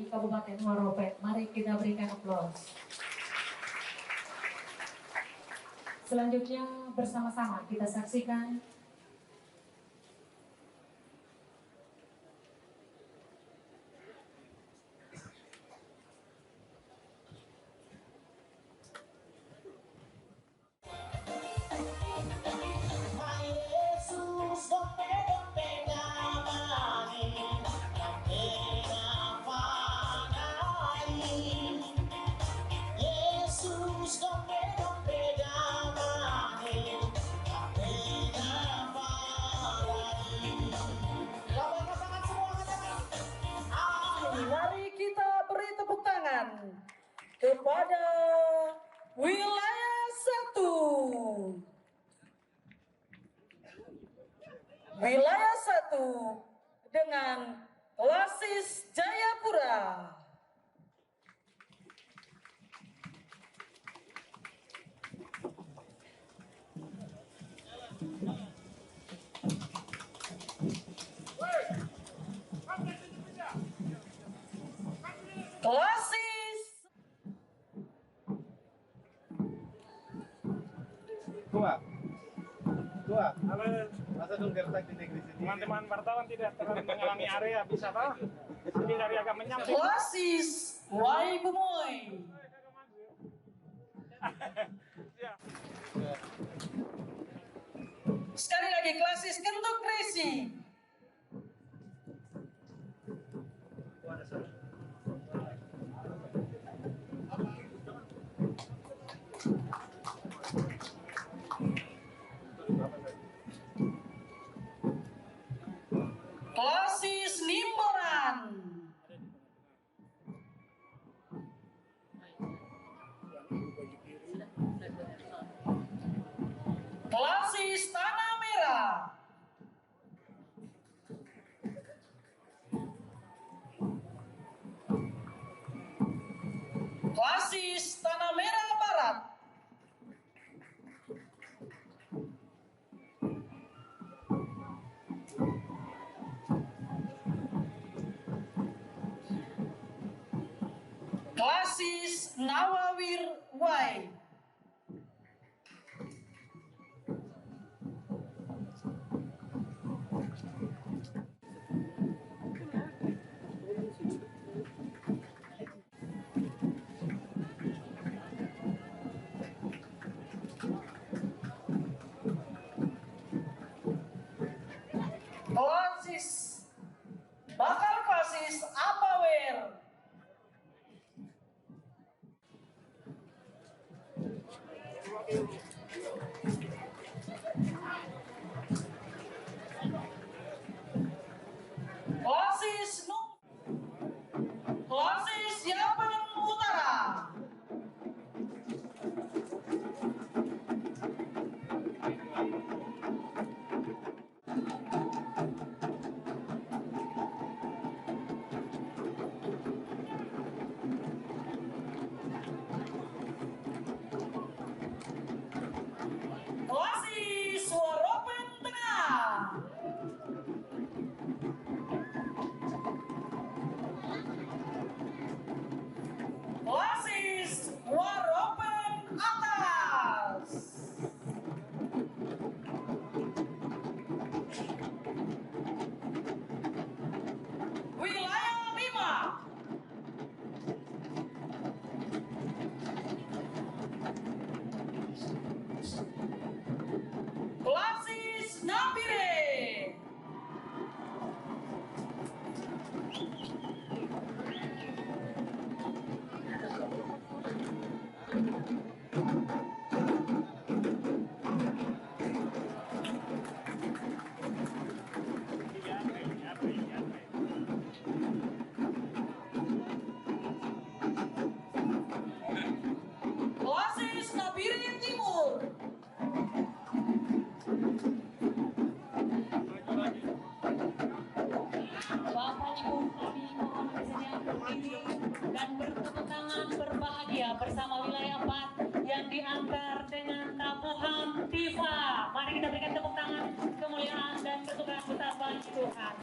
Kabupaten Waropet, mari kita berikan aplaus. Selanjutnya bersama-sama kita saksikan kepada wilayah 1. Wilayah 1 dengan Klasis Jayapura. Klasis Dua. Masa dong gertak di negeri sendiri. Teman-teman wartawan tidak terlalu mengalami area bisa toh? Jadi dari agak menyamping. Klasis Wai Bumoy. Sekali lagi Klasis Kentuk Kresi. Klasis Limboran. Klasis Tanah Merah. Klasis Tanah Merah Barat. Klasis Nawawir Wai. Klasis bakal Klasis Apawer. Klasis Yapen Utara. Klasis Waropen Tengah. Klasis Waropen Atas. Wilayah 5. Klasis Nabire. FIFA. Mari kita berikan tepuk tangan kemuliaan dan bertukar betapa Tuhan.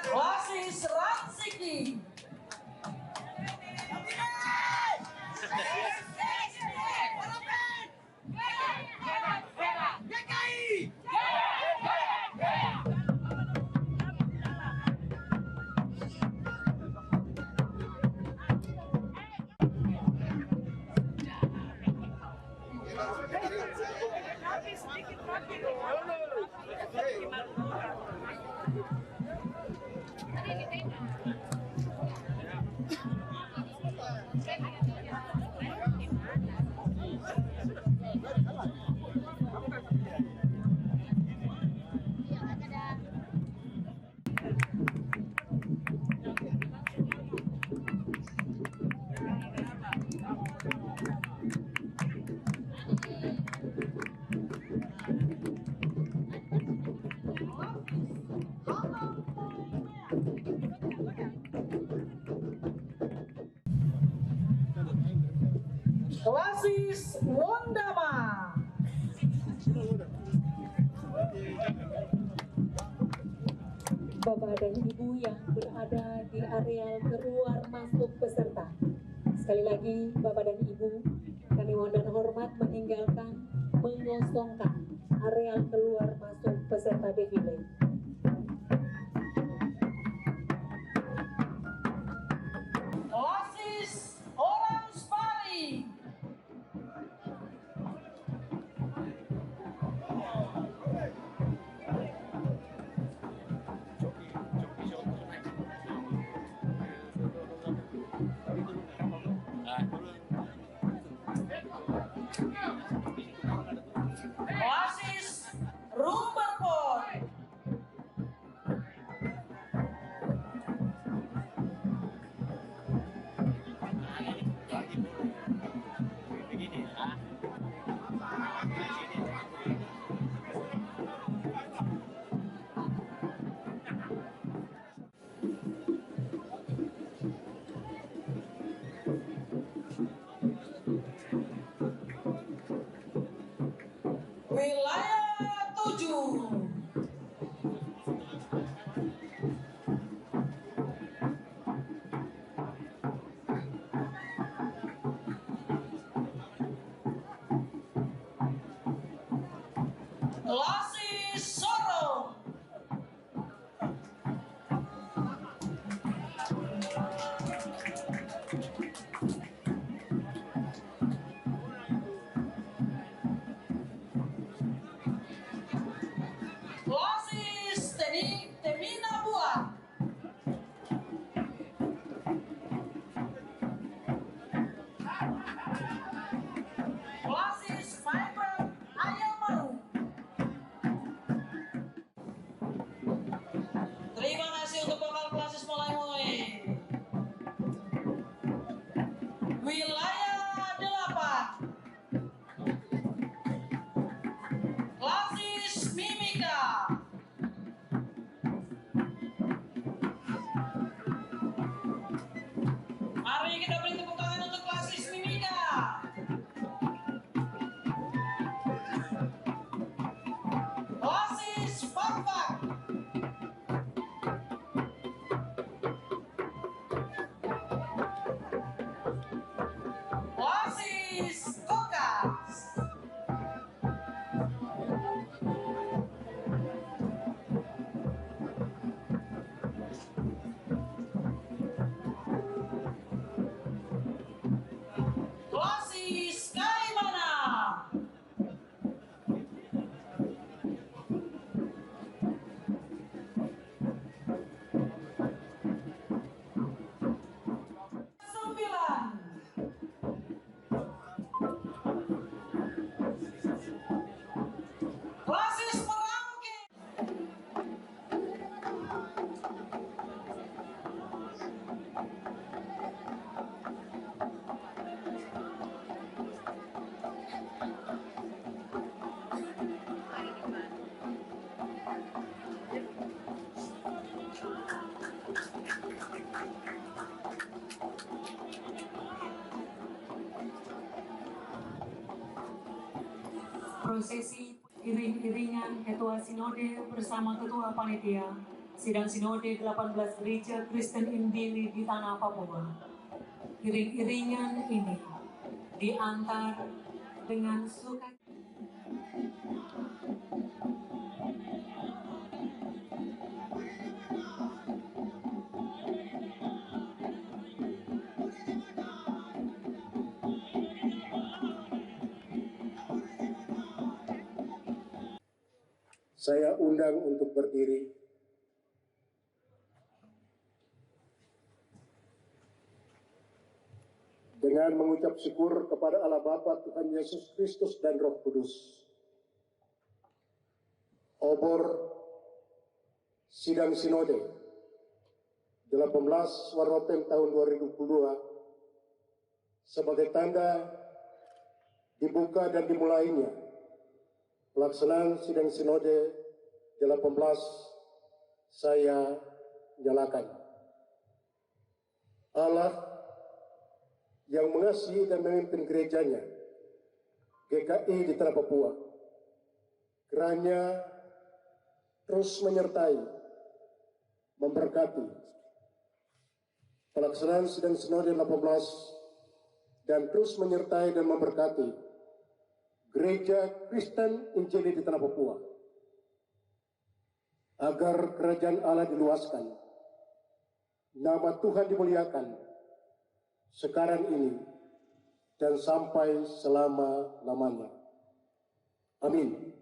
Wasis Ransiki. Wasis Wondama. Bapak dan Ibu yang berada di areal keluar masuk peserta. Sekali lagi Bapak dan Ibu, kami mohon dan hormat mengosongkan areal keluar masuk peserta defile. Wasis Orange Bali. Wasis Rumberport. prosesi iring-iringan Ketua Sinode bersama Ketua Panitia Sidang Sinode 18 Gereja Kristen Indiri di Tanah Papua. Iring-iringan ini diantar dengan suka. Saya undang untuk berdiri. Dengan mengucap syukur kepada Allah Bapa, Tuhan Yesus Kristus dan Roh Kudus. Obor Sidang Sinode 18 Waropen tahun 2022 sebagai tanda dibuka dan dimulainya pelaksanaan Sidang Sinode 18 saya nyalakan. Allah yang mengasihi dan memimpin gerejanya GKI di Tanah Papua, kiranya terus menyertai, memberkati pelaksanaan Sidang Sinode 18 dan terus menyertai dan memberkati Gereja Kristen Injili di Tanah Papua, agar kerajaan Allah diluaskan, nama Tuhan dimuliakan sekarang ini dan sampai selama-lamanya. Amin.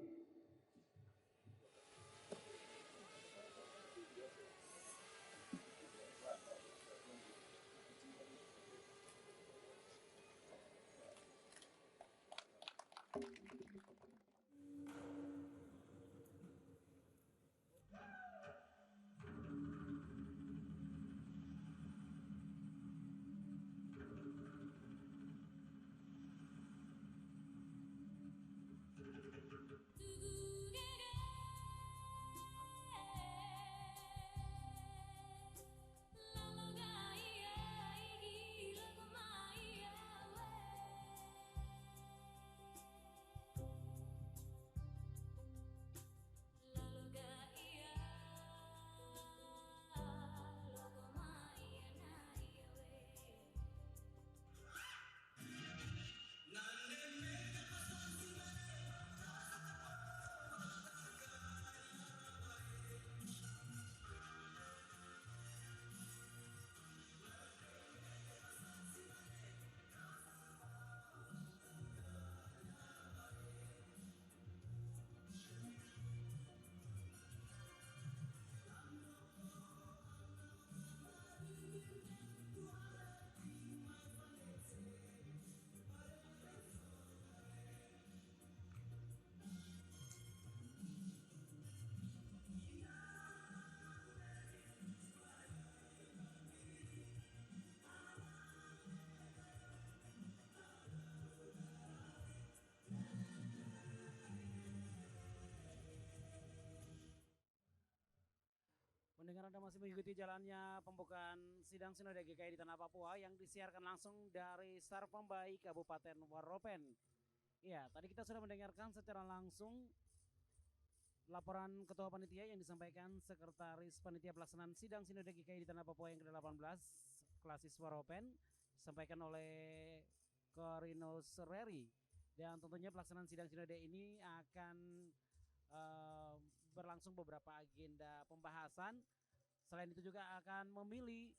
Pendengar, Anda masih mengikuti jalannya pembukaan Sidang Sinode GKI di Tanah Papua yang disiarkan langsung dari Sarpambai, Kabupaten Waropen. Ya, tadi kita sudah mendengarkan secara langsung laporan Ketua Panitia yang disampaikan Sekretaris Panitia Pelaksanaan Sidang Sinode GKI di Tanah Papua yang ke-18, Klasis Waropen, disampaikan oleh Korinus Reri. Dan tentunya pelaksanaan Sidang Sinode ini akan berlangsung beberapa agenda pembahasan. Selain itu juga akan memilih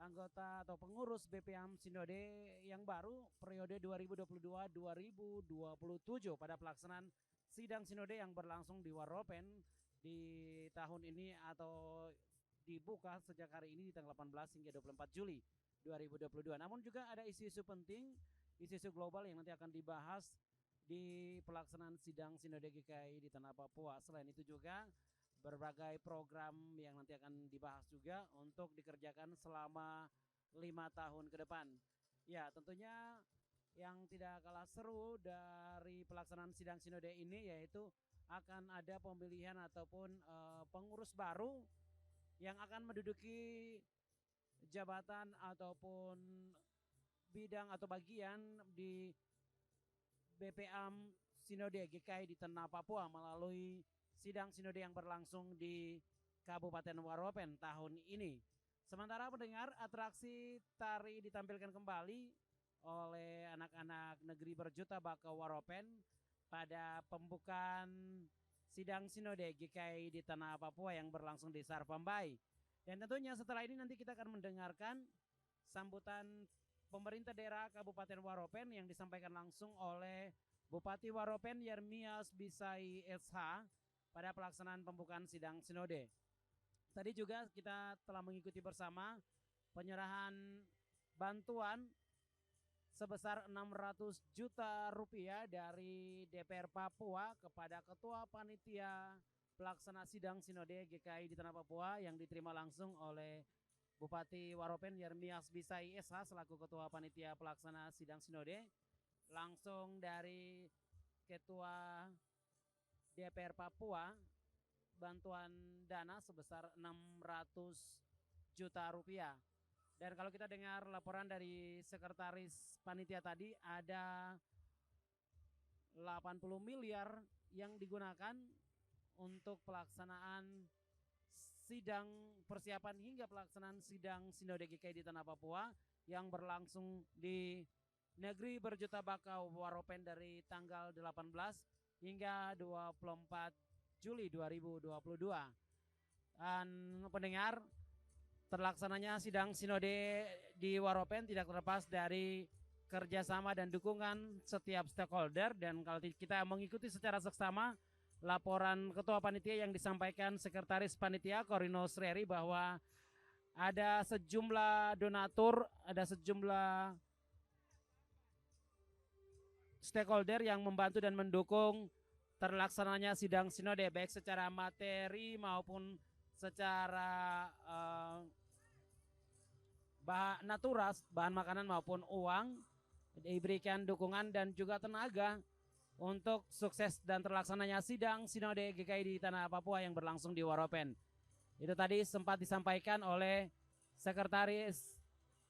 anggota atau pengurus BPAM Sinode yang baru periode 2022-2027 pada pelaksanaan Sidang Sinode yang berlangsung di Waropen di tahun ini atau dibuka sejak hari ini di tanggal 18 hingga 24 Juli 2022. Namun juga ada isu-isu penting, isu-isu global yang nanti akan dibahas di pelaksanaan Sidang Sinode GKI di Tanah Papua. Selain itu juga berbagai program yang nanti akan dibahas juga untuk dikerjakan selama 5 tahun ke depan. Ya, tentunya yang tidak kalah seru dari pelaksanaan Sidang Sinode ini yaitu akan ada pemilihan ataupun pengurus baru yang akan menduduki jabatan ataupun bidang atau bagian di BPAM Sinode GKI di Tanah Papua melalui sidang sinode yang berlangsung di Kabupaten Waropen tahun ini. Sementara pendengar, atraksi tari ditampilkan kembali oleh anak-anak negeri berjuta baka Waropen pada pembukaan sidang sinode GKI di Tanah Papua yang berlangsung di Sarpambai. Dan tentunya setelah ini nanti kita akan mendengarkan sambutan pemerintah daerah Kabupaten Waropen yang disampaikan langsung oleh Bupati Waropen Yermias Bisai SH pada pelaksanaan pembukaan sidang sinode. Tadi juga kita telah mengikuti bersama penyerahan bantuan sebesar 600 juta rupiah dari DPR Papua kepada Ketua Panitia Pelaksana Sidang Sinode GKI di Tanah Papua yang diterima langsung oleh Bupati Waropen Yermias Bisai SH selaku Ketua Panitia Pelaksana Sidang Sinode, langsung dari Ketua DPR Papua bantuan dana sebesar 600 juta rupiah. Dan kalau kita dengar laporan dari sekretaris panitia tadi, ada 80 miliar yang digunakan untuk pelaksanaan sidang persiapan hingga pelaksanaan sidang Sinode GKI di Tanah Papua yang berlangsung di negeri berjuta baka Waropen dari tanggal 18 hingga 24 Juli 2022. Dan pendengar, terlaksananya sidang sinode di Waropen tidak terlepas dari kerjasama dan dukungan setiap stakeholder. Dan kalau kita mengikuti secara seksama laporan Ketua Panitia yang disampaikan Sekretaris Panitia Korinus Reri bahwa ada sejumlah donatur, ada sejumlah stakeholder yang membantu dan mendukung terlaksananya sidang sinode baik secara materi maupun secara bahan makanan maupun uang, diberikan dukungan dan juga tenaga untuk sukses dan terlaksananya sidang sinode GKI di Tanah Papua yang berlangsung di Waropen. Itu tadi sempat disampaikan oleh Sekretaris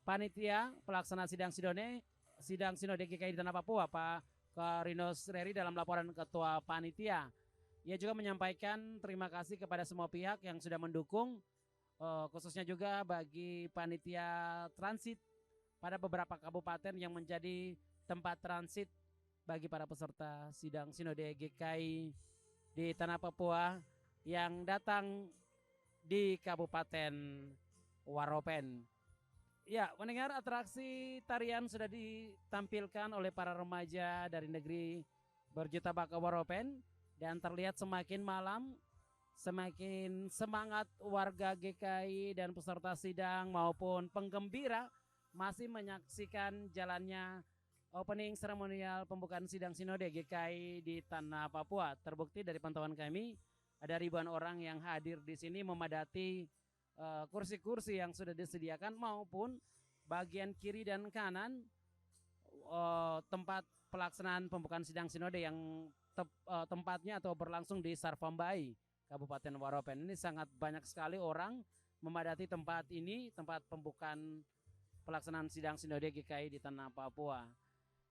Panitia Pelaksana Sidang Sinode GKI di Tanah Papua, Pak Korinus Reri, dalam laporan Ketua Panitia. Ia juga menyampaikan terima kasih kepada semua pihak yang sudah mendukung, khususnya juga bagi panitia transit pada beberapa kabupaten yang menjadi tempat transit bagi para peserta sidang Sinode GKI di Tanah Papua yang datang di Kabupaten Waropen. Ya, mendengar atraksi tarian sudah ditampilkan oleh para remaja dari negeri berjuta baka Waropen dan terlihat semakin malam, semakin semangat warga GKI dan peserta sidang maupun penggembira masih menyaksikan jalannya opening seremonial pembukaan sidang Sinode GKI di Tanah Papua. Terbukti dari pantauan kami, ada ribuan orang yang hadir di sini memadati kursi-kursi yang sudah disediakan maupun bagian kiri dan kanan tempat pelaksanaan pembukaan sidang sinode yang tempatnya atau berlangsung di Sarpambai, Kabupaten Waropen. Ini sangat banyak sekali orang memadati tempat ini, tempat pembukaan pelaksanaan sidang sinode GKI di Tanah Papua.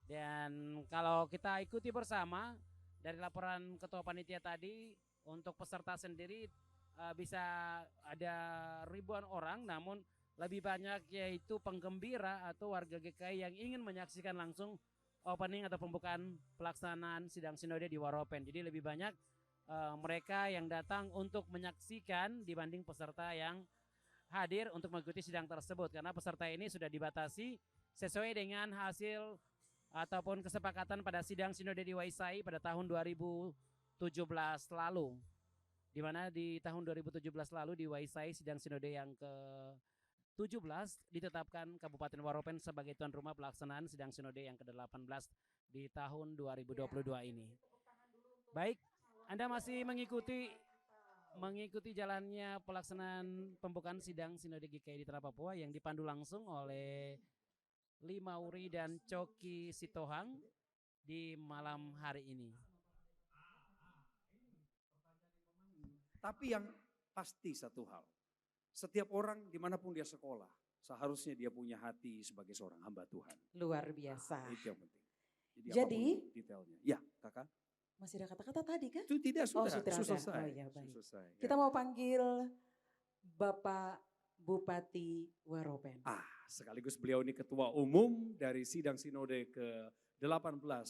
Dan kalau kita ikuti bersama dari laporan Ketua Panitia tadi, untuk peserta sendiri bisa ada ribuan orang, namun lebih banyak yaitu penggembira atau warga GKI yang ingin menyaksikan langsung opening atau pembukaan pelaksanaan sidang sinode di Waropen. Jadi lebih banyak mereka yang datang untuk menyaksikan dibanding peserta yang hadir untuk mengikuti sidang tersebut, karena peserta ini sudah dibatasi sesuai dengan hasil ataupun kesepakatan pada sidang sinode di Waisai pada tahun 2017 lalu. Di mana di tahun 2017 lalu di Waisai sidang sinode yang ke-17 ditetapkan Kabupaten Waropen sebagai tuan rumah pelaksanaan sidang sinode yang ke-18 di tahun 2022 ini. Baik, Anda masih mengikuti jalannya pelaksanaan pembukaan sidang sinode GKI di Tanah Papua yang dipandu langsung oleh Limauri dan Coki Sitohang di malam hari ini. Tapi yang pasti satu hal, setiap orang dimanapun dia sekolah, seharusnya dia punya hati sebagai seorang hamba Tuhan. Luar biasa. Itu yang penting. Jadi apapun detailnya. Ya, kakak. Masih ada kata-kata tadi kan? Itu tidak, Oh, sudah, sudah ada. selesai. Oh iya, baik. Selesai, ya. Kita mau panggil Bapak Bupati Waropen. Sekaligus beliau ini ketua umum dari sidang sinode ke-18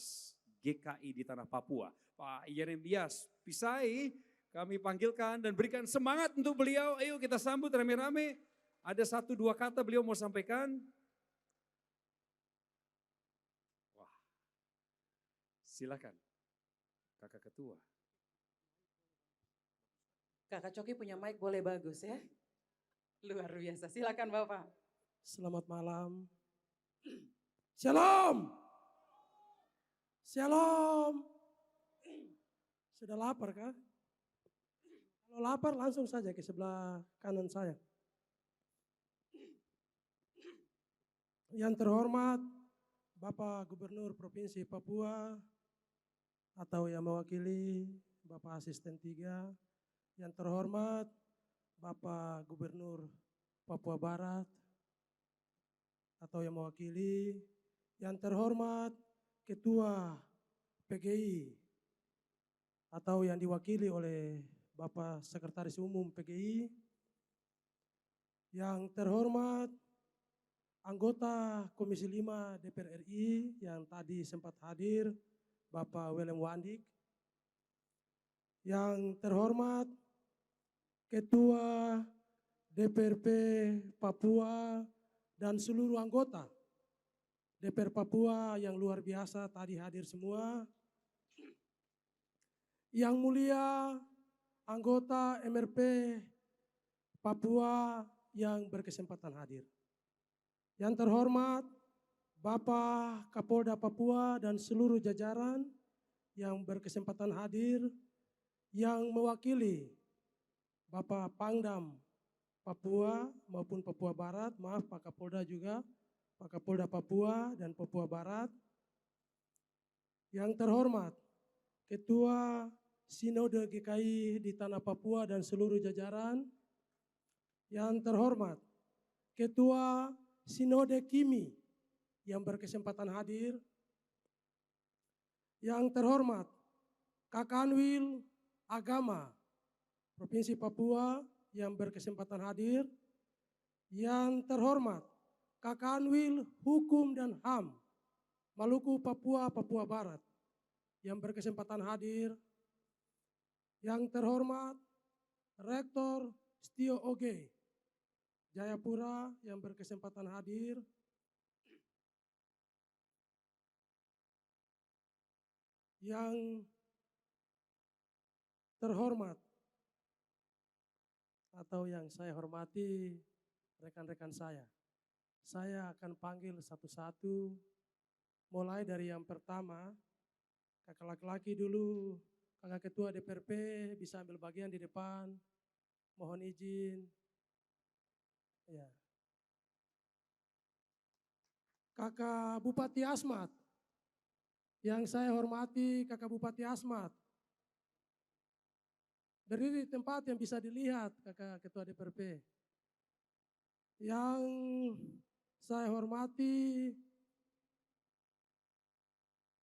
GKI di tanah Papua. Pak Yeremias Pisai, kami panggilkan dan berikan semangat untuk beliau. Ayo kita sambut rame-rame. Ada 1-2 kata beliau mau sampaikan. Wah, silakan Kakak Ketua. Kakak Coki punya mic boleh bagus ya. Luar biasa, silakan Bapak. Selamat malam. Shalom. Shalom. Sudah lapar kah? Kalau lapar langsung saja ke sebelah kanan saya. Yang terhormat Bapak Gubernur Provinsi Papua atau yang mewakili Bapak Asisten 3, yang terhormat Bapak Gubernur Papua Barat atau yang mewakili, yang terhormat Ketua PGI atau yang diwakili oleh Bapak Sekretaris Umum PGI, yang terhormat anggota Komisi 5 DPR RI yang tadi sempat hadir, Bapak Willem Wandik, yang terhormat Ketua DPRP Papua dan seluruh anggota DPR Papua yang luar biasa tadi hadir semua. Yang mulia anggota MRP Papua yang berkesempatan hadir. Yang terhormat Bapak Kapolda Papua dan seluruh jajaran yang berkesempatan hadir, yang mewakili Bapak Pangdam Papua maupun Papua Barat, maaf Pak Kapolda juga, Pak Kapolda Papua dan Papua Barat. Yang terhormat Ketua Sinode GKI di Tanah Papua dan seluruh jajaran. Yang terhormat Ketua Sinode Kimi yang berkesempatan hadir. Yang terhormat Kakanwil Agama Provinsi Papua yang berkesempatan hadir. Yang terhormat Kakanwil Hukum dan HAM Maluku Papua Papua Barat yang berkesempatan hadir. Yang terhormat Rektor Setio Oge Jayapura yang berkesempatan hadir. Yang terhormat atau yang saya hormati rekan-rekan saya. Saya akan panggil satu-satu, mulai dari yang pertama, kakak laki-laki dulu, kakak ketua DPRP bisa ambil bagian di depan, mohon izin. Ya. Kakak Bupati Asmat, yang saya hormati kakak Bupati Asmat. Berdiri di tempat yang bisa dilihat kakak ketua DPRP. Yang saya hormati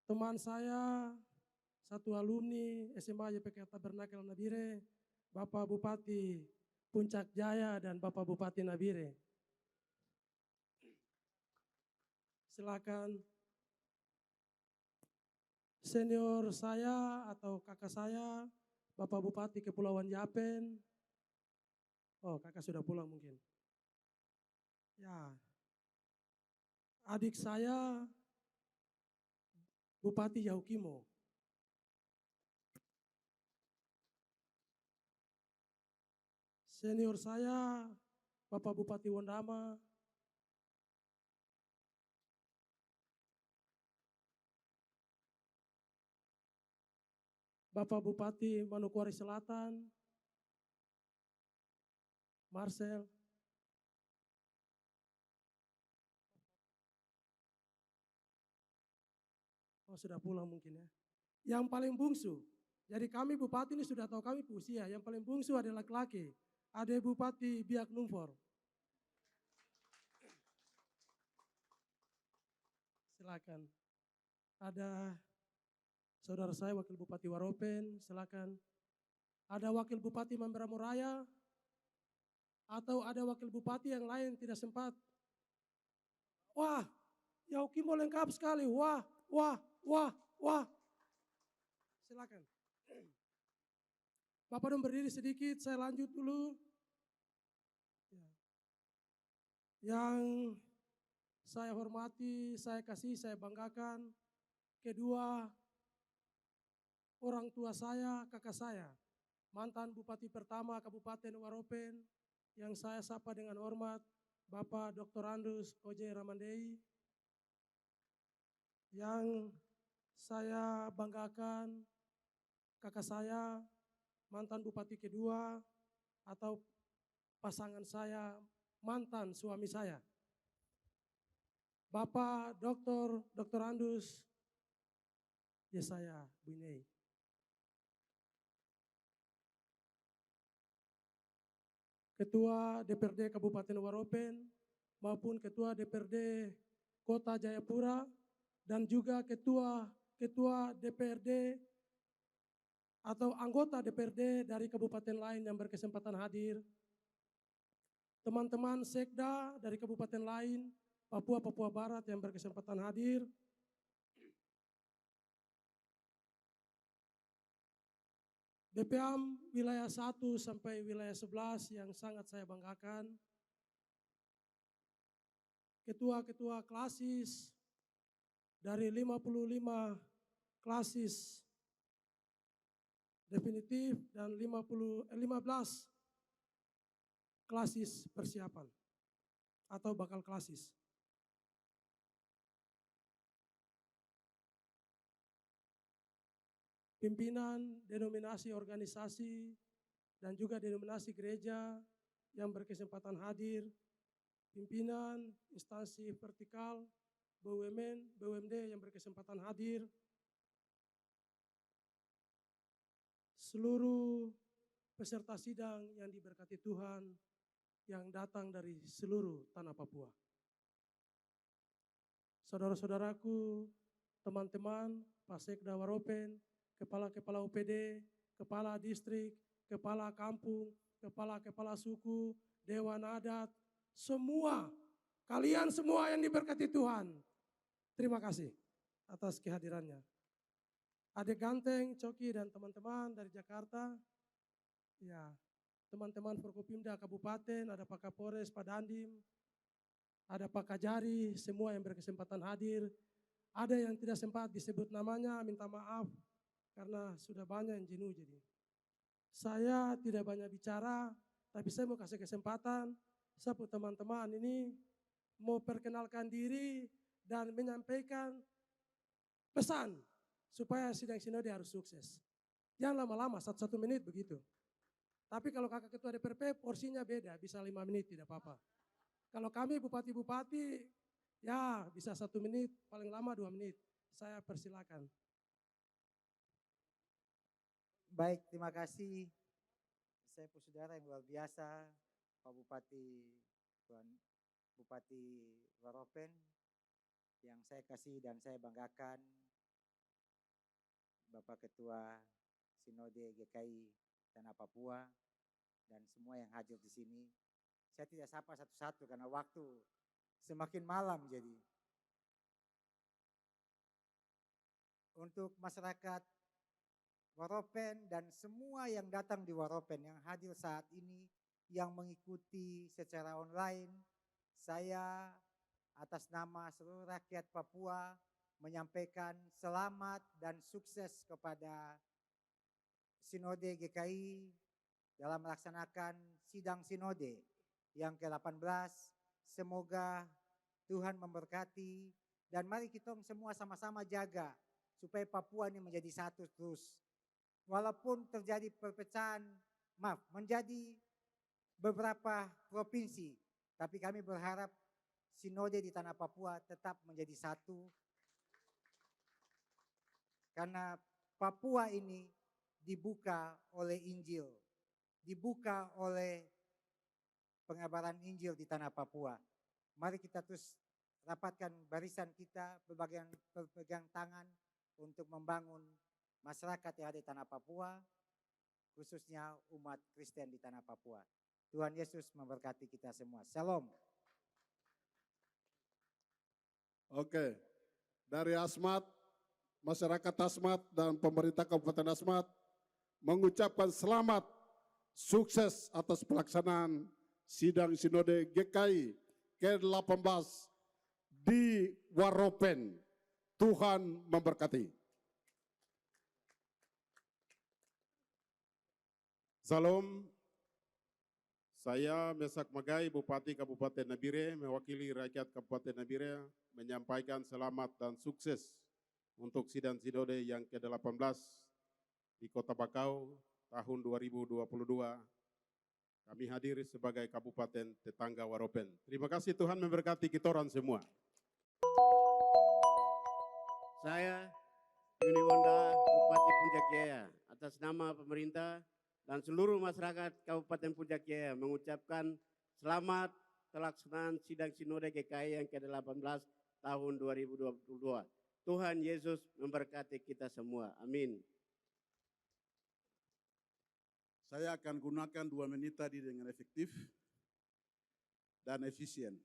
teman saya, satu alumni SMA YPK Tabernakel Nabire, Bapak Bupati Puncak Jaya dan Bapak Bupati Nabire. Silakan. Senior saya atau kakak saya, Bapak Bupati Kepulauan Yapen. Oh, kakak sudah pulang mungkin. Ya. Adik saya, Bupati Yahukimo. Senior saya, Bapak Bupati Wondama. Bapak Bupati Manokwari Selatan, Marcel. Oh, sudah pulang mungkin ya. Yang paling bungsu, jadi kami Bupati ini sudah tahu kami usia, yang paling bungsu adalah laki-laki. Ada Bupati Biak Numfor. Silakan. Ada saudara saya Wakil Bupati Waropen, silakan. Ada Wakil Bupati Mamberamo Raya atau ada Wakil Bupati yang lain tidak sempat? Wah, Yaukimo lengkap sekali. Wah. Silakan. Bapak dong berdiri sedikit, saya lanjut dulu. Yang saya hormati, saya kasih, saya banggakan. Kedua, orang tua saya, kakak saya, mantan Bupati pertama Kabupaten Waropen, yang saya sapa dengan hormat, Bapak Dr. Andus Oje Ramandei. Yang saya banggakan, kakak saya, mantan Bupati kedua, atau pasangan saya, mantan suami saya, Bapak Dr. Andus Yesaya Binei. Ketua DPRD Kabupaten Waropen maupun Ketua DPRD Kota Jayapura dan juga Ketua DPRD atau anggota DPRD dari kabupaten lain yang berkesempatan hadir, teman-teman sekda dari kabupaten lain, Papua Barat yang berkesempatan hadir, BPAM wilayah 1 sampai wilayah 11 yang sangat saya banggakan, ketua-ketua klasis dari 55 klasis definitif dan 15 klasis persiapan atau bakal klasis. Pimpinan denominasi organisasi dan juga denominasi gereja yang berkesempatan hadir, pimpinan instansi vertikal, BUMN, BUMD yang berkesempatan hadir, seluruh peserta sidang yang diberkati Tuhan yang datang dari seluruh tanah Papua. Saudara-saudaraku, teman-teman, Pak Sekda Waropen, kepala-kepala UPD, kepala distrik, kepala kampung, kepala-kepala suku, dewan adat, semua, kalian semua yang diberkati Tuhan. Terima kasih atas kehadirannya. Adik Ganteng, Coki dan teman-teman dari Jakarta, ya, teman-teman Forkopimda Kabupaten, ada Pak Kapolres, Pak Dandim, ada Pak Kajari, semua yang berkesempatan hadir. Ada yang tidak sempat disebut namanya, minta maaf karena sudah banyak yang jenuh jadi. Saya tidak banyak bicara, tapi saya mau kasih kesempatan, saya teman-teman ini mau perkenalkan diri dan menyampaikan pesan supaya sidang sinode harus sukses. Jangan lama-lama, 1 menit begitu. Tapi kalau kakak ketua DPRP porsinya beda, bisa 5 menit tidak apa-apa. Kalau kami bupati-bupati, ya bisa 1 menit, paling lama 2 menit. Saya persilakan. Baik, terima kasih. Saya saudara yang luar biasa, Pak Bupati, Tuan Bupati Waropen, yang saya kasih dan saya banggakan, Bapak Ketua Sinode GKI Tanah Papua, dan semua yang hadir di sini. Saya tidak sapa satu-satu karena waktu semakin malam jadi. Untuk masyarakat Waropen dan semua yang datang di Waropen yang hadir saat ini, yang mengikuti secara online, saya atas nama seluruh rakyat Papua menyampaikan selamat dan sukses kepada Sinode GKI dalam melaksanakan sidang Sinode yang ke-18. Semoga Tuhan memberkati dan mari kita semua sama-sama jaga supaya Papua ini menjadi satu terus. Walaupun terjadi perpecahan, menjadi beberapa provinsi, tapi kami berharap Sinode di tanah Papua tetap menjadi satu. Karena Papua ini dibuka oleh Injil, dibuka oleh pengabaran Injil di tanah Papua. Mari kita terus rapatkan barisan kita, berpegang tangan untuk membangun masyarakat yang ada di tanah Papua, khususnya umat Kristen di tanah Papua. Tuhan Yesus memberkati kita semua. Shalom. Oke, dari Asmat, masyarakat Asmat dan pemerintah Kabupaten Asmat mengucapkan selamat sukses atas pelaksanaan sidang Sinode GKI ke-18 di Waropen. Tuhan memberkati. Salam. Saya Mesak Magai, Bupati Kabupaten Nabire, mewakili rakyat Kabupaten Nabire, menyampaikan selamat dan sukses untuk sidang Sinode yang ke-18 di Kota Bakau tahun 2022. Kami hadir sebagai Kabupaten Tetangga Waropen. Terima kasih, Tuhan memberkati kita orang semua. Saya Yuni Wonda, Bupati Puncak Jaya, atas nama pemerintah dan seluruh masyarakat Kabupaten Puncak Jaya mengucapkan selamat pelaksanaan sidang Sinode GKI yang ke-18 tahun 2022. Tuhan Yesus memberkati kita semua. Amin. Saya akan gunakan 2 menit tadi dengan efektif dan efisien.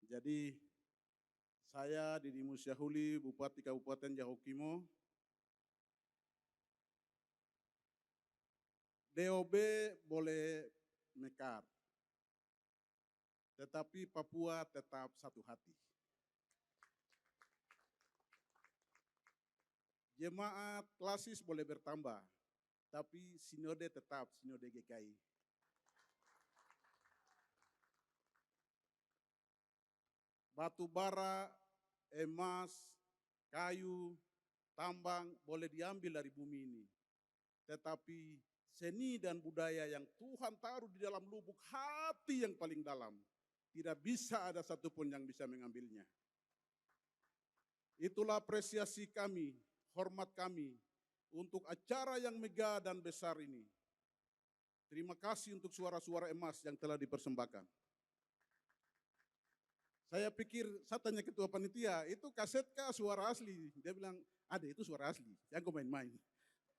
Jadi saya Didi Musyahuli, Bupati Kabupaten Yahukimo. DOB boleh mekar, tetapi Papua tetap satu hati. Jemaat klasis boleh bertambah, tapi sinode tetap Sinode GKI. Batu bara, emas, kayu, tambang boleh diambil dari bumi ini. Tetapi seni dan budaya yang Tuhan taruh di dalam lubuk hati yang paling dalam, tidak bisa ada satupun yang bisa mengambilnya. Itulah apresiasi kami, hormat kami untuk acara yang megah dan besar ini. Terima kasih untuk suara-suara emas yang telah dipersembahkan. Saya pikir, saya tanya ketua panitia, itu kaset kah suara asli? Dia bilang, ada itu suara asli, jangan kau main-main.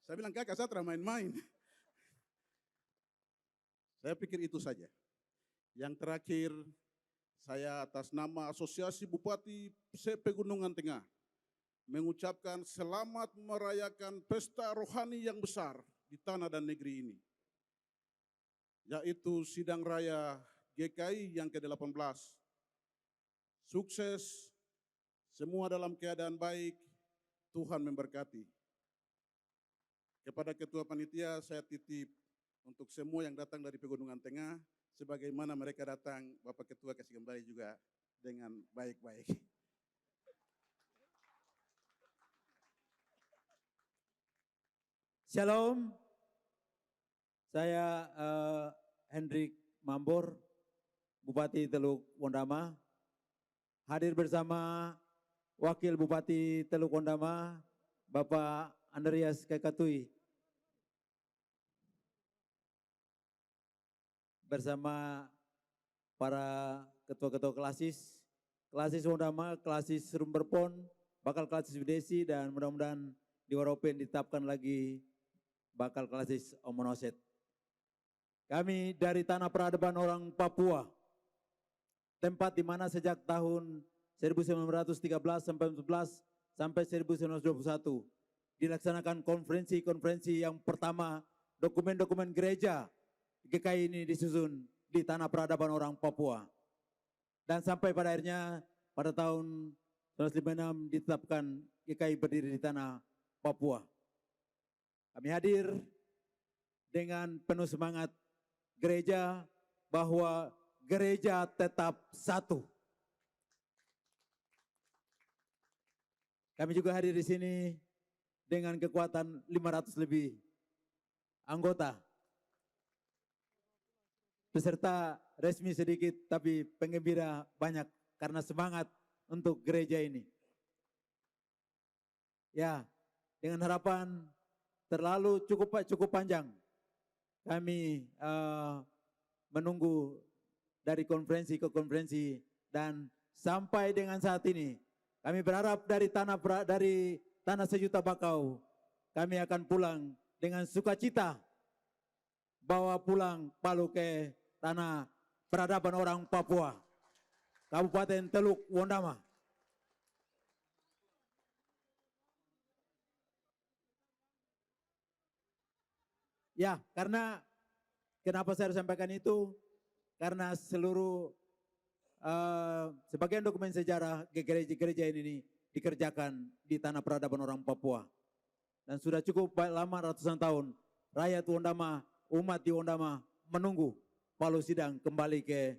Saya bilang, kakak saya main-main. Saya pikir itu saja. Yang terakhir, saya atas nama Asosiasi Bupati Pegunungan Tengah mengucapkan selamat merayakan pesta rohani yang besar di tanah dan negeri ini, yaitu Sidang Raya GKI yang ke-18. Sukses, semua dalam keadaan baik, Tuhan memberkati. Kepada Ketua Panitia saya titip untuk semua yang datang dari Pegunungan Tengah, sebagaimana mereka datang, Bapak Ketua kasih kembali juga dengan baik-baik. Shalom, saya Hendrik Mambor, Bupati Teluk Wondama, hadir bersama Wakil Bupati Teluk Wondama, Bapak Andreas Kekatui, bersama para ketua-ketua klasis Wondama, klasis Rumberpon, bakal klasis Widesi, dan mudah-mudahan di Waropen ditetapkan lagi bakal klasis Omonoset. Kami dari tanah peradaban orang Papua, tempat di mana sejak tahun 1913 sampai 1921 dilaksanakan konferensi-konferensi yang pertama, dokumen-dokumen gereja GKI ini disusun di tanah peradaban orang Papua. Dan sampai pada akhirnya pada tahun 1956 ditetapkan GKI berdiri di tanah Papua. Kami hadir dengan penuh semangat gereja bahwa gereja tetap satu. Kami juga hadir di sini dengan kekuatan 500 lebih anggota. Peserta resmi sedikit tapi penggembira banyak karena semangat untuk gereja ini. Ya, dengan harapan terlalu cukup panjang, kami menunggu dari konferensi ke konferensi, dan sampai dengan saat ini kami berharap dari tanah sejuta bakau kami akan pulang dengan sukacita, bawa pulang Palu ke tanah peradaban orang Papua, Kabupaten Teluk Wondama. Ya, karena kenapa saya harus sampaikan itu? Karena seluruh sebagian dokumen sejarah gereja-gereja ini dikerjakan di tanah peradaban orang Papua. Dan sudah cukup lama, ratusan tahun, rakyat Wondama, umat di Wondama menunggu Palu Sidang kembali ke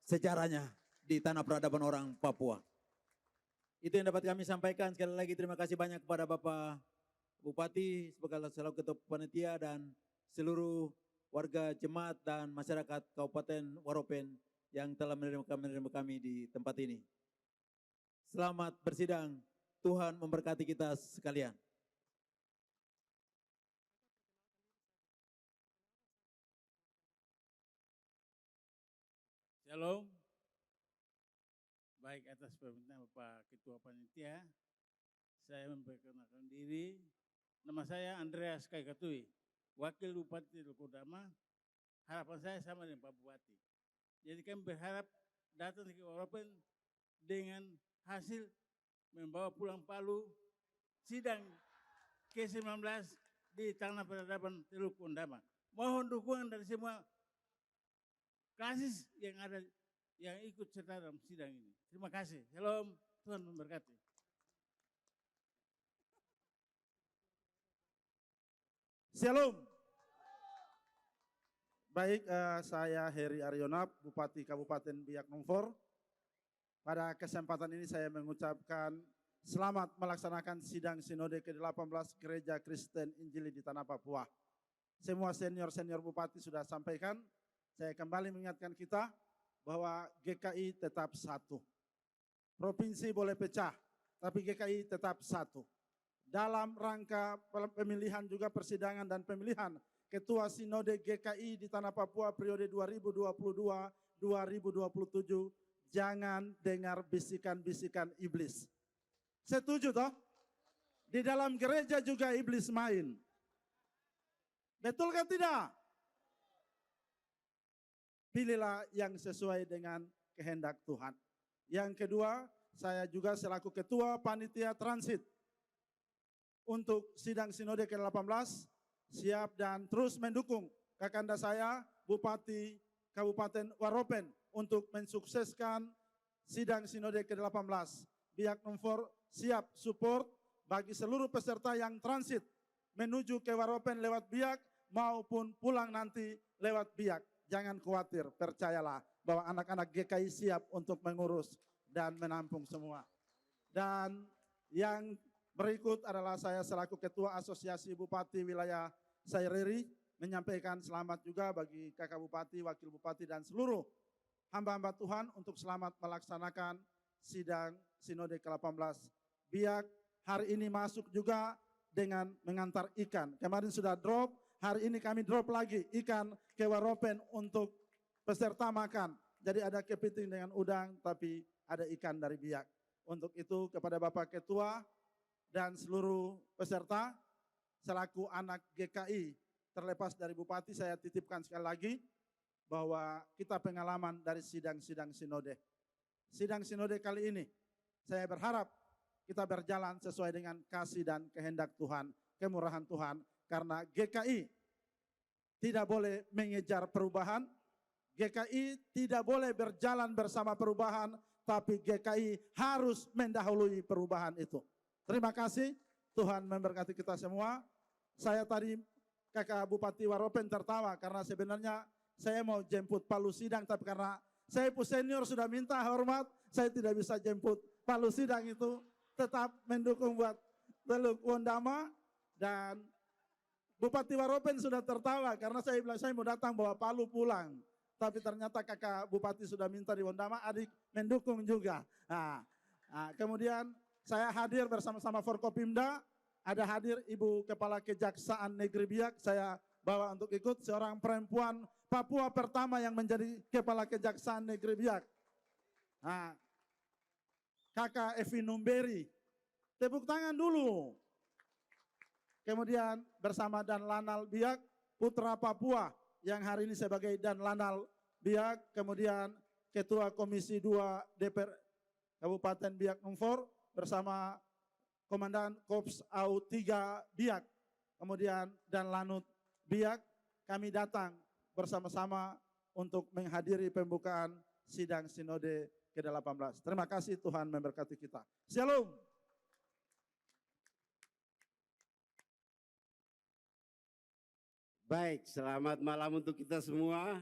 sejarahnya di tanah peradaban orang Papua. Itu yang dapat kami sampaikan. Sekali lagi terima kasih banyak kepada Bapak Bupati, selaku Ketua Panitia, dan seluruh warga jemaat dan masyarakat Kabupaten Waropen yang telah menerima kami di tempat ini. Selamat bersidang, Tuhan memberkati kita sekalian. Shalom. Baik, atas permintaan Bapak Ketua Panitia, saya memperkenalkan diri. Nama saya Andreas Kaikatui, Wakil Bupati Teluk Wondama. Harapan saya sama dengan Pak Bupati. Jadi kami berharap datang ke Waropen dengan hasil membawa pulang Palu sidang ke-19 di tanah peradaban Teluk Wondama. Mohon dukungan dari semua klasis yang ada, yang ikut serta dalam sidang ini. Terima kasih. Shalom, Tuhan memberkati. Shalom. Baik, saya Heri Arionap, Bupati Kabupaten Biak Numfor. Pada kesempatan ini saya mengucapkan selamat melaksanakan sidang Sinode ke-18 Gereja Kristen Injili di Tanah Papua. Semua senior-senior Bupati sudah sampaikan, saya kembali mengingatkan kita bahwa GKI tetap satu. Provinsi boleh pecah, tapi GKI tetap satu. Dalam rangka pemilihan juga persidangan dan pemilihan Ketua Sinode GKI di Tanah Papua periode 2022-2027, jangan dengar bisikan-bisikan iblis. Setuju toh? Di dalam gereja juga iblis main. Betul kan tidak? Pilihlah yang sesuai dengan kehendak Tuhan. Yang kedua, saya juga selaku Ketua Panitia Transit untuk sidang Sinode ke-18 siap dan terus mendukung kakanda saya Bupati Kabupaten Waropen untuk mensukseskan sidang Sinode ke-18. Biak Numfor siap support bagi seluruh peserta yang transit menuju ke Waropen lewat Biak maupun pulang nanti lewat Biak. Jangan khawatir, percayalah bahwa anak-anak GKI siap untuk mengurus dan menampung semua. Dan yang berikut adalah saya selaku Ketua Asosiasi Bupati Wilayah Saireri menyampaikan selamat juga bagi kakak Bupati, Wakil Bupati, dan seluruh hamba-hamba Tuhan untuk selamat melaksanakan sidang Sinode ke-18. Biak hari ini masuk juga dengan mengantar ikan. Kemarin sudah drop, hari ini kami drop lagi ikan ke Waropen untuk peserta makan. Jadi ada kepiting dengan udang, tapi ada ikan dari Biak. Untuk itu kepada Bapak Ketua dan seluruh peserta, selaku anak GKI terlepas dari Bupati, saya titipkan sekali lagi bahwa kita pengalaman dari sidang-sidang Sinode. Sidang Sinode kali ini, saya berharap kita berjalan sesuai dengan kasih dan kehendak Tuhan, kemurahan Tuhan, karena GKI tidak boleh mengejar perubahan, GKI tidak boleh berjalan bersama perubahan, tapi GKI harus mendahului perubahan itu. Terima kasih, Tuhan memberkati kita semua. Saya tadi kakak Bupati Waropen tertawa karena sebenarnya saya mau jemput Palu Sidang, tapi karena saya senior sudah minta hormat, saya tidak bisa jemput Palu Sidang itu, tetap mendukung buat Teluk Wondama. Dan Bupati Waropen sudah tertawa karena saya bilang saya mau datang bawa Palu pulang. Tapi ternyata kakak Bupati sudah minta di Wondama, adik mendukung juga. Kemudian saya hadir bersama-sama Forkopimda, ada hadir Ibu Kepala Kejaksaan Negeri Biak, saya bawa untuk ikut, seorang perempuan Papua pertama yang menjadi Kepala Kejaksaan Negeri Biak. Kakak Evi Numberi, tepuk tangan dulu. kemudian bersama Dan Lanal Biak, Putra Papua yang hari ini sebagai Dan Lanal Biak, kemudian Ketua Komisi 2 DPR Kabupaten Biak Numfor bersama Komandan Korps AU 3 Biak, kemudian Dan Lanut Biak, kami datang bersama-sama untuk menghadiri pembukaan sidang Sinode ke-18. Terima kasih, Tuhan memberkati kita. Shalom. Baik, selamat malam untuk kita semua.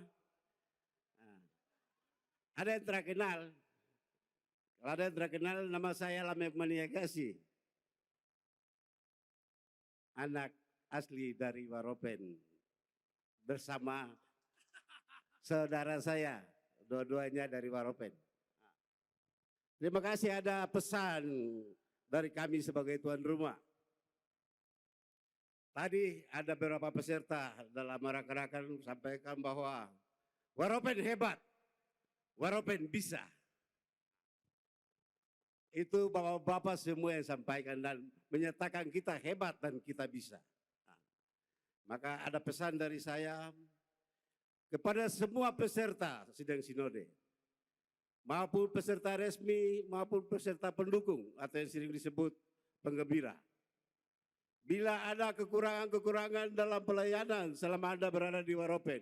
Ada yang terkenal? Kalau ada yang terkenal, nama saya Lamek Maniagasi. Anak asli dari Waropen. Bersama saudara saya, dua-duanya dari Waropen. Terima kasih, ada pesan dari kami sebagai tuan rumah. Tadi ada beberapa peserta dalam rakan-rakan sampaikan bahwa Waropen hebat, Waropen bisa. Itu bapak-bapak semua yang sampaikan dan menyatakan kita hebat dan kita bisa. Maka ada pesan dari saya kepada semua peserta sidang sinode, maupun peserta resmi, maupun peserta pendukung atau yang sering disebut penggembira. Bila ada kekurangan-kekurangan dalam pelayanan selama Anda berada di Waropen,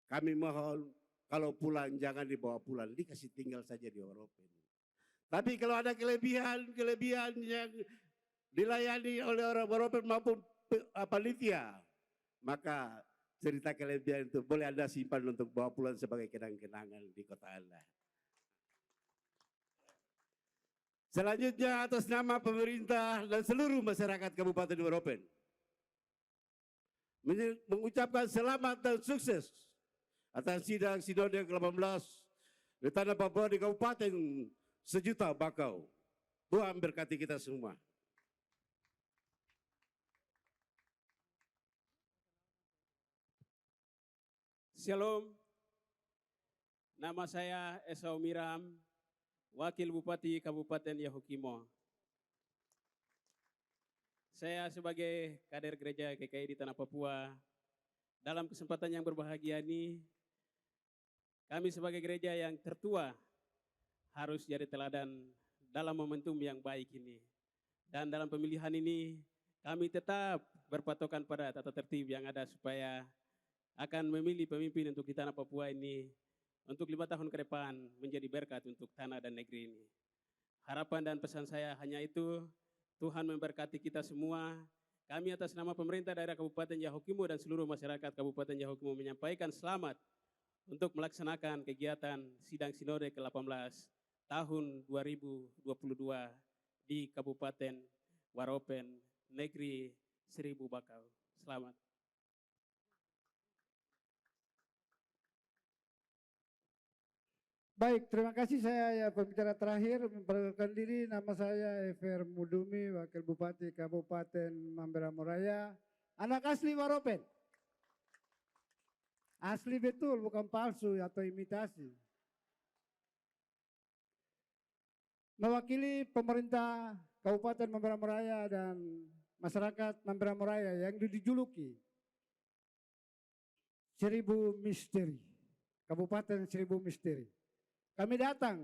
kami mohon kalau pulang jangan dibawa pulang, dikasih tinggal saja di Waropen. Tapi kalau ada kelebihan yang dilayani oleh orang Waropen maupun panitia, maka cerita kelebihan itu boleh Anda simpan untuk bawa pulang sebagai kenang-kenangan di kota Anda. Selanjutnya atas nama pemerintah dan seluruh masyarakat Kabupaten Waropen mengucapkan selamat dan sukses atas sidang Sinode ke-18 di Tanah Papua di Kabupaten Sejuta Bakau. Tuhan berkati kita semua. Shalom, nama saya Esau Miram, Wakil Bupati Kabupaten Yahukimo. Saya sebagai kader gereja GKI di Tanah Papua, dalam kesempatan yang berbahagia ini, kami sebagai gereja yang tertua harus jadi teladan dalam momentum yang baik ini. Dan dalam pemilihan ini, kami tetap berpatokan pada tata tertib yang ada supaya akan memilih pemimpin untuk di Tanah Papua ini untuk 5 tahun ke depan menjadi berkat untuk tanah dan negeri ini. Harapan dan pesan saya hanya itu, Tuhan memberkati kita semua. Kami atas nama pemerintah daerah Kabupaten Yahukimo dan seluruh masyarakat Kabupaten Yahukimo menyampaikan selamat untuk melaksanakan kegiatan Sidang Sinode ke-18 tahun 2022 di Kabupaten Waropen, Negeri Seribu Bakau. Selamat. Baik, terima kasih. Saya pembicara terakhir memperkenalkan diri. Nama saya Efer Mudumi, Wakil Bupati Kabupaten Mamberamo Raya, anak asli Waropen. Asli betul, bukan palsu atau imitasi. Mewakili pemerintah Kabupaten Mamberamo Raya dan masyarakat Mamberamo Raya yang dijuluki Seribu Misteri, Kabupaten Seribu Misteri. Kami datang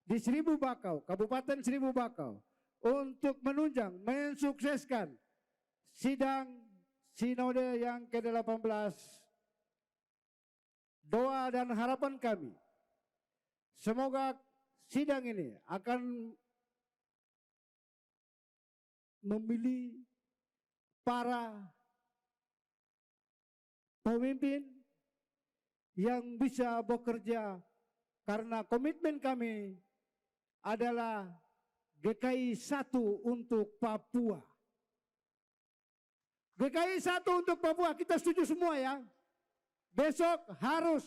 di Seribu Bakau, Kabupaten Seribu Bakau, untuk menunjang, mensukseskan sidang Sinode yang ke-18. Doa dan harapan kami, semoga sidang ini akan memilih para pemimpin yang bisa bekerja. Karena komitmen kami adalah GKI 1 untuk Papua. GKI 1 untuk Papua, kita setuju semua ya. Besok harus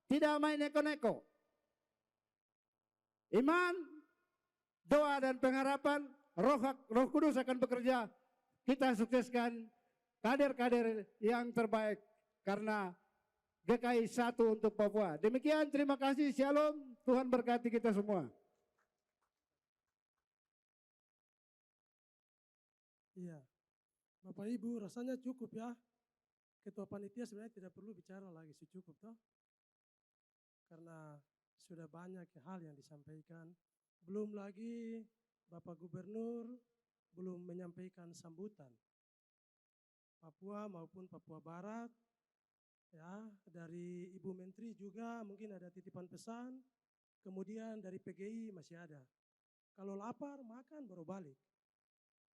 tidak main neko-neko. Iman, doa dan pengharapan, Roh Kudus akan bekerja. Kita sukseskan kader-kader yang terbaik karena GKI 1 untuk Papua. Demikian, terima kasih. Shalom. Tuhan berkati kita semua. Iya, Bapak Ibu rasanya cukup ya. Ketua panitia sebenarnya tidak perlu bicara lagi, cukup toh. Karena sudah banyak hal yang disampaikan. Belum lagi Bapak Gubernur belum menyampaikan sambutan. Papua maupun Papua Barat, ya, dari Ibu Menteri juga mungkin ada titipan pesan, kemudian dari PGI masih ada. Kalau lapar makan baru balik.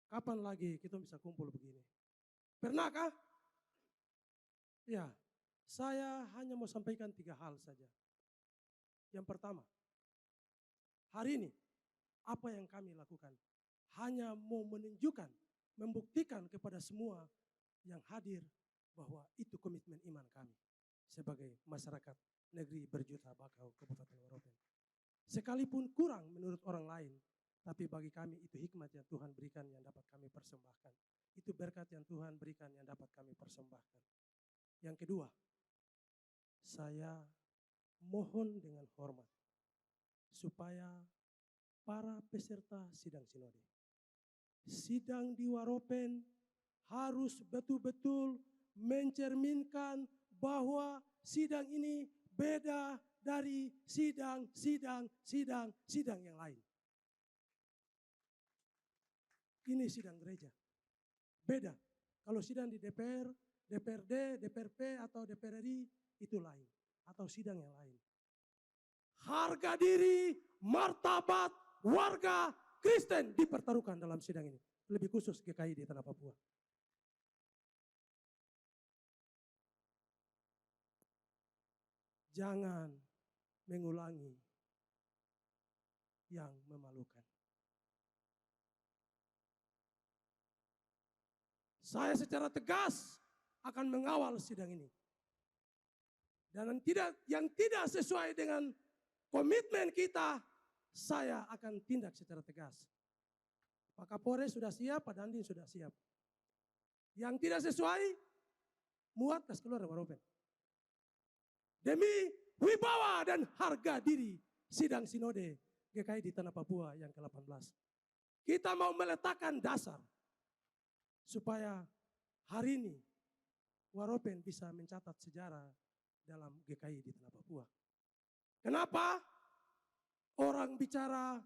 Kapan lagi kita bisa kumpul begini? Pernahkah? Ya, saya hanya mau sampaikan 3 hal saja. Yang pertama, hari ini apa yang kami lakukan hanya mau menunjukkan, membuktikan kepada semua yang hadir bahwa itu komitmen iman kami sebagai masyarakat negeri berjuta bakau Kabupaten Waropen. Sekalipun kurang menurut orang lain, tapi bagi kami itu hikmat yang Tuhan berikan yang dapat kami persembahkan. Itu berkat yang Tuhan berikan yang dapat kami persembahkan. Yang kedua, saya mohon dengan hormat supaya para peserta sidang sinode, sidang di Waropen harus betul-betul mencerminkan bahwa sidang ini beda dari sidang yang lain. Ini sidang gereja. Beda. Kalau sidang di DPR, DPRD, DPRP atau DPR RI itu lain. Atau sidang yang lain. Harga diri, martabat, warga Kristen dipertaruhkan dalam sidang ini. Lebih khusus GKI di Tanah Papua. Jangan mengulangi yang memalukan. Saya secara tegas akan mengawal sidang ini. Dan yang tidak sesuai dengan komitmen kita, saya akan tindak secara tegas. Pak Kapolres sudah siap, Pak Dandim sudah siap. Yang tidak sesuai, muat kas keluar dari Waropen. Demi wibawa dan harga diri sidang sinode GKI di Tanah Papua yang ke-18. Kita mau meletakkan dasar supaya hari ini Waropen bisa mencatat sejarah dalam GKI di Tanah Papua. Kenapa? Orang bicara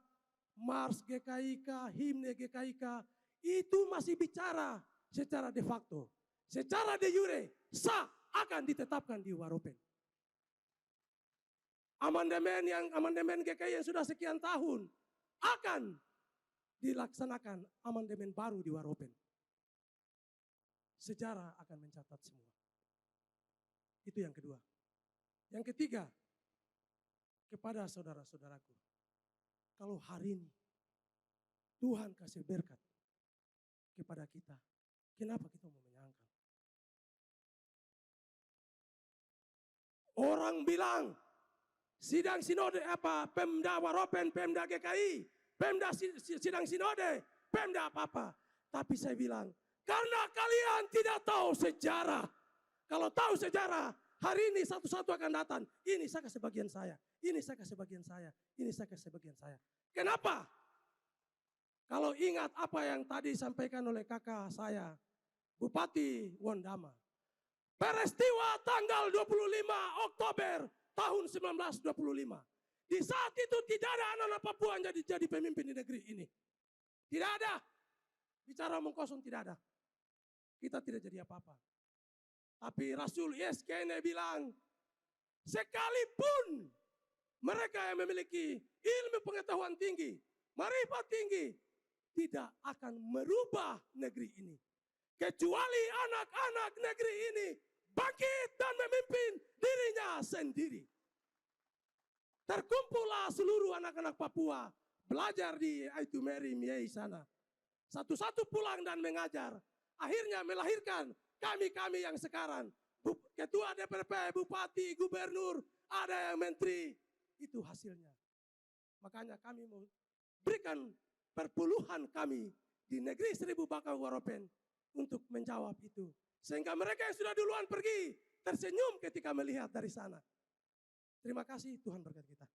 Mars GKIK, himne GKIK, itu masih bicara secara de facto. Secara de jure, sah akan ditetapkan di Waropen. Amandemen GKI yang sudah sekian tahun akan dilaksanakan amandemen baru di Waropen. Sejarah akan mencatat semua. Itu yang kedua. Yang ketiga, kepada saudara-saudaraku, kalau hari ini Tuhan kasih berkat kepada kita, kenapa kita mau menyangkal? Orang bilang sidang sinode apa, Pemda Waropen, Pemda GKI, Pemda sidang sinode, Pemda apa-apa. Tapi saya bilang, karena kalian tidak tahu sejarah. Kalau tahu sejarah, hari ini satu-satu akan datang. Ini saya kasih bagian saya, ini saya kasih bagian saya, ini saya kasih bagian saya. Kenapa? Kalau ingat apa yang tadi disampaikan oleh kakak saya, Bupati Wondama. Peristiwa tanggal 25 Oktober tahun 1925. Di saat itu tidak ada anak-anak Papua yang jadi pemimpin di negeri ini. Tidak ada. Bicara omong kosong tidak ada. Kita tidak jadi apa-apa. Tapi Rasul Yeskene bilang, sekalipun mereka yang memiliki ilmu pengetahuan tinggi, marifat tinggi, tidak akan merubah negeri ini. Kecuali anak-anak negeri ini bangkit dan memimpin dirinya sendiri. Terkumpullah seluruh anak-anak Papua belajar di Aitumeri Miei sana. Satu-satu pulang dan mengajar. Akhirnya melahirkan kami-kami yang sekarang. Ketua DPRP, Bupati, Gubernur, ada yang menteri. Itu hasilnya. Makanya kami mau berikan perpuluhan kami di negeri 1000 bakau Waropen untuk menjawab itu. Sehingga mereka yang sudah duluan pergi tersenyum ketika melihat dari sana. Terima kasih, Tuhan berkati kita.